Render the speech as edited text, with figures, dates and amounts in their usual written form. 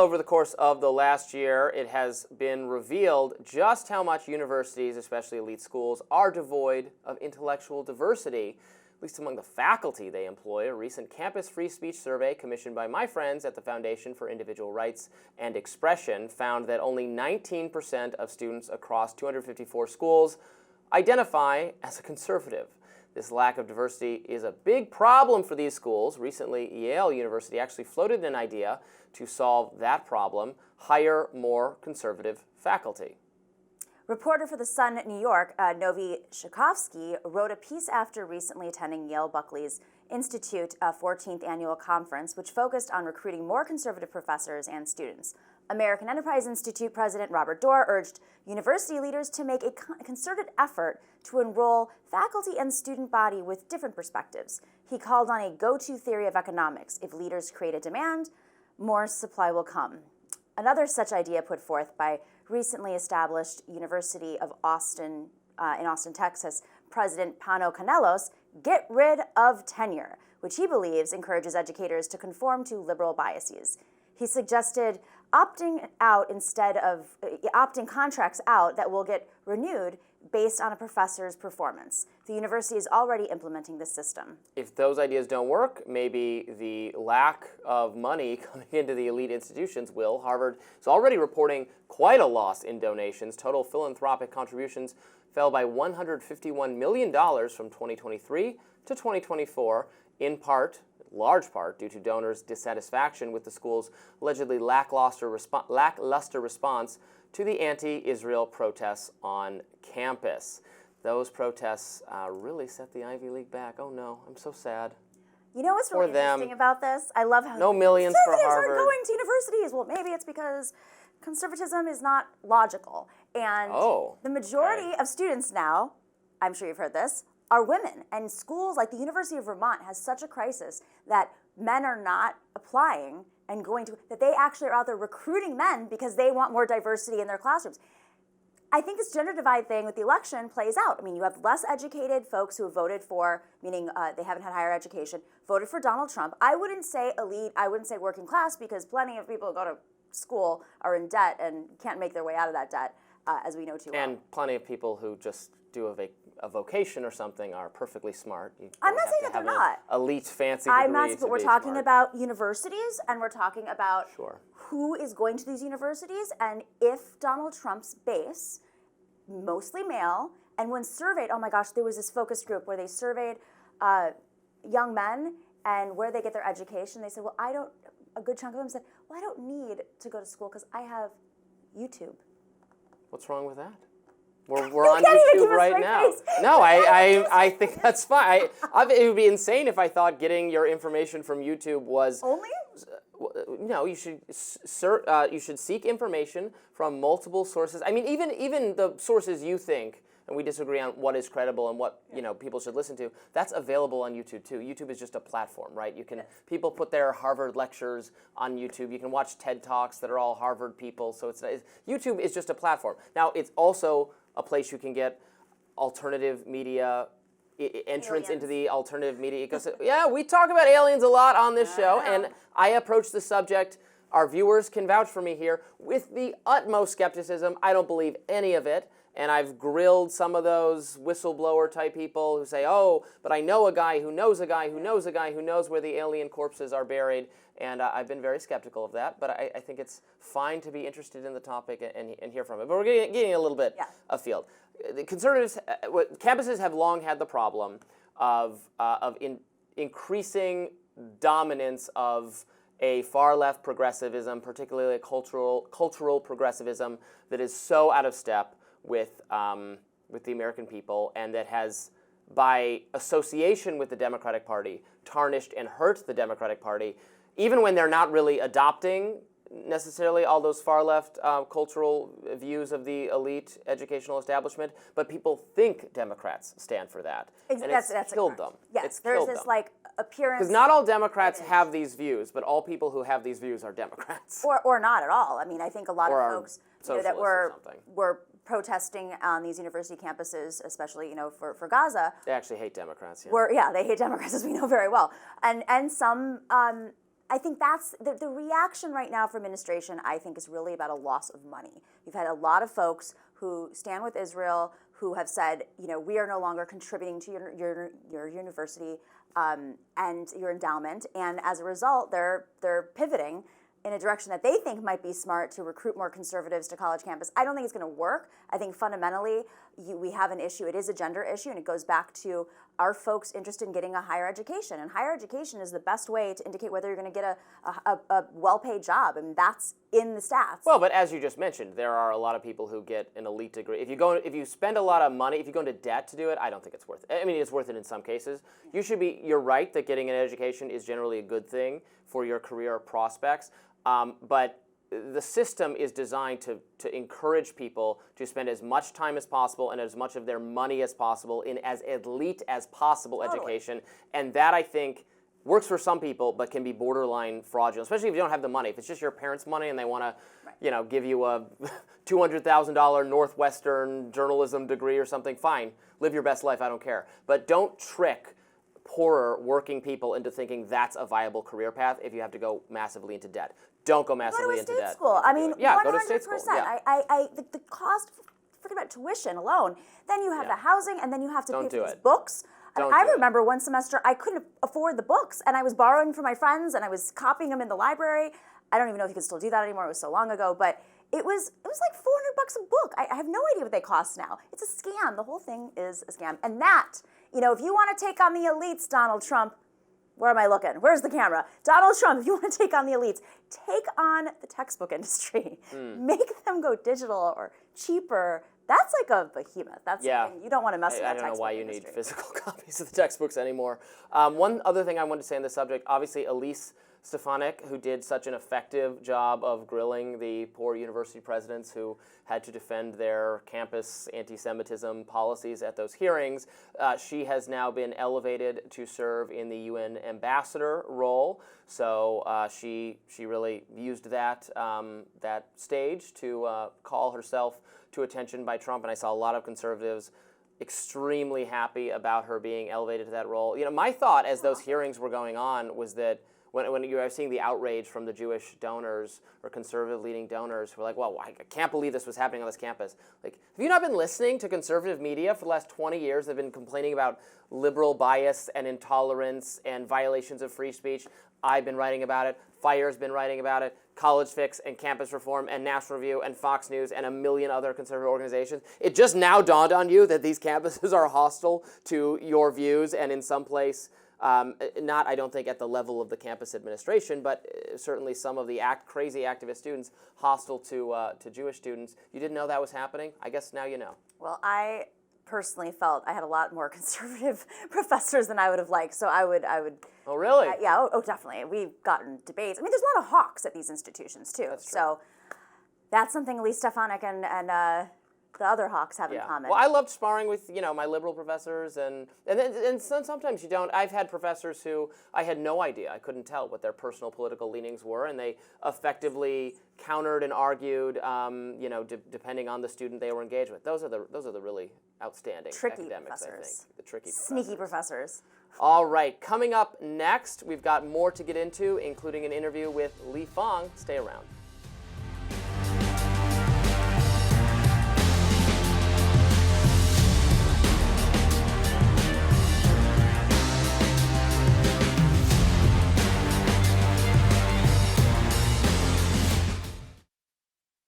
over the course of the last year, it has been revealed just how much universities, especially elite schools, are devoid of intellectual diversity, at least among the faculty they employ. A recent campus free speech survey commissioned by my friends at the Foundation for Individual Rights and Expression found that only 19% of students across 254 schools identify as a conservative. This lack of diversity is a big problem for these schools. Recently, Yale University actually floated an idea to solve that problem: hire more conservative faculty. Reporter for The Sun New York, Novi Shakovsky, wrote a piece after recently attending Yale Buckley's Institute 14th Annual Conference, which focused on recruiting more conservative professors and students. American Enterprise Institute President Robert Doar urged university leaders to make a concerted effort to enroll faculty and student body with different perspectives. He called on a go-to theory of economics: if leaders create a demand, more supply will come. Another such idea put forth by recently established University of Austin, in Austin, Texas, President Pano Canelos: get rid of tenure, which he believes encourages educators to conform to liberal biases. He suggested opting contracts out that will get renewed based on a professor's performance. The university is already implementing this system. If those ideas don't work, maybe the lack of money coming into the elite institutions will. Harvard is already reporting quite a loss in donations. Total philanthropic contributions fell by $151 million from 2023 to 2024, in large part due to donors' dissatisfaction with the school's allegedly lackluster response to the anti-Israel protests on campus. Those protests really set the Ivy League back. Oh no, I'm so sad. You know what's really interesting about this? I love how no millions for Harvard aren't going to universities. Well, maybe it's because conservatism is not logical. And the majority of students now, I'm sure you've heard this, are women. And schools like the University of Vermont has such a crisis that men are not applying and that they actually are out there recruiting men because they want more diversity in their classrooms. I think this gender divide thing with the election plays out. I mean, you have less educated folks who have voted for, meaning they haven't had higher education, voted for Donald Trump. I wouldn't say elite, I wouldn't say working class, because plenty of people who go to school are in debt and can't make their way out of that debt, as we know too well. And plenty of people who just do a vocation or something are perfectly smart. I'm not saying that they're not. Elite fancy degree. I'm not, but we're talking about universities, and we're talking about who is going to these universities, and if Donald Trump's base, mostly male, and when surveyed, oh my gosh, there was this focus group where they surveyed young men and where they get their education. They said, well, a good chunk of them said, well, I don't need to go to school because I have YouTube. What's wrong with that? We're on YouTube right now. No, I think that's fine. It would be insane if I thought getting your information from YouTube was only. No, you should seek information from multiple sources. I mean, even the sources you think, and we disagree on what is credible and what people should listen to, that's available on YouTube too. YouTube is just a platform, right? You can people put their Harvard lectures on YouTube. You can watch TED Talks that are all Harvard people. So YouTube is just a platform. Now, it's also a place you can get alternative media entrance into the alternative media ecosystem. Yeah, we talk about aliens a lot on this show, and I approach the subject, our viewers can vouch for me here, with the utmost skepticism. I don't believe any of it, and I've grilled some of those whistleblower type people who say, oh, but I know a guy who knows a guy who knows a guy who knows where the alien corpses are buried, and I've been very skeptical of that, but I think it's fine to be interested in the topic and hear from it. But we're getting a little bit afield. The conservatives, campuses have long had the problem of increasing dominance of a far-left progressivism, particularly a cultural progressivism that is so out of step with the American people, and that has, by association with the Democratic Party, tarnished and hurt the Democratic Party, even when they're not really adopting necessarily all those far-left cultural views of the elite educational establishment, but people think Democrats stand for that. And it's killed them. Yes, there's this appearance. Because not all Democrats have these views, but all people who have these views are Democrats. Or not at all. I mean, I think a lot of folks that were protesting on these university campuses, especially for Gaza. They actually hate Democrats. They hate Democrats, as we know very well, and some I think that's the reaction right now from administration, I think, is really about a loss of money. You've had a lot of folks who stand with Israel who have said, we are no longer contributing to your university and your endowment, and as a result, they're pivoting in a direction that they think might be smart to recruit more conservatives to college campus. I don't think it's going to work. I think fundamentally we have an issue. It is a gender issue, and it goes back to, are folks interested in getting a higher education? And higher education is the best way to indicate whether you're going to get a well-paid job, and that's in the stats. Well, but as you just mentioned, there are a lot of people who get an elite degree. If you spend a lot of money, if you go into debt to do it, I don't think it's worth it. I mean, it's worth it in some cases. You're right that getting an education is generally a good thing for your career prospects. But the system is designed to encourage people to spend as much time as possible and as much of their money as possible in as elite as possible education. And that, I think, works for some people, but can be borderline fraudulent, especially if you don't have the money. If it's just your parents' money and they want to, give you a $200,000 Northwestern journalism degree or something, fine. Live your best life. I don't care. But don't trick poorer working people into thinking that's a viable career path if you have to go massively into debt. Don't go massively into debt. Go to state school. I mean, yeah, 100%. Go to state school. Yeah. The cost, forget about tuition alone. Then you have the housing, and then you have to pay for these books. I remember one semester I couldn't afford the books, and I was borrowing from my friends, and I was copying them in the library. I don't even know if you can still do that anymore. It was so long ago, but it was like $400 a book. I have no idea what they cost now. It's a scam. The whole thing is a scam. And that, if you want to take on the elites, Donald Trump, where am I looking? Where's the camera? Donald Trump, if you want to take on the elites, take on the textbook industry. Make them go digital or cheaper. That's like a behemoth. That's something you don't want to mess with that textbook I don't know why you industry. need physical copies of the textbooks anymore. One other thing I wanted to say on this subject, obviously Elise Stefanik, who did such an effective job of grilling the poor university presidents who had to defend their campus anti-Semitism policies at those hearings. She has now been elevated to serve in the UN ambassador role. So she really used that stage to call herself to attention by Trump, and I saw a lot of conservatives extremely happy about her being elevated to that role. My thought as those hearings were going on was that when you were seeing the outrage from the Jewish donors or conservative leading donors who were like, well, I can't believe this was happening on this campus. Like, have you not been listening to conservative media for the last 20 years? They've been complaining about liberal bias and intolerance and violations of free speech. I've been writing about it. Fire's been writing about it. College Fix and Campus Reform and National Review and Fox News and a million other conservative organizations. It just now dawned on you that these campuses are hostile to your views and in some place, not, I don't think, at the level of the campus administration, but certainly some of the crazy activist students hostile to Jewish students. You didn't know that was happening? I guess now you know. Well, I personally felt I had a lot more conservative professors than I would have liked, so I would. Oh, really? Yeah. Oh, definitely. We've gotten debates. I mean, there's a lot of hawks at these institutions too. That's true. So that's something Elise Stefanik and the other hawks have in common. Well, I loved sparring with my liberal professors, and sometimes you don't. I've had professors who I had no idea. I couldn't tell what their personal political leanings were, and they effectively countered and argued, depending on the student they were engaged with. Those are the really outstanding academics, professors. I think. The tricky Sneaky professors. All right, coming up next, we've got more to get into, including an interview with Li Fang. Stay around.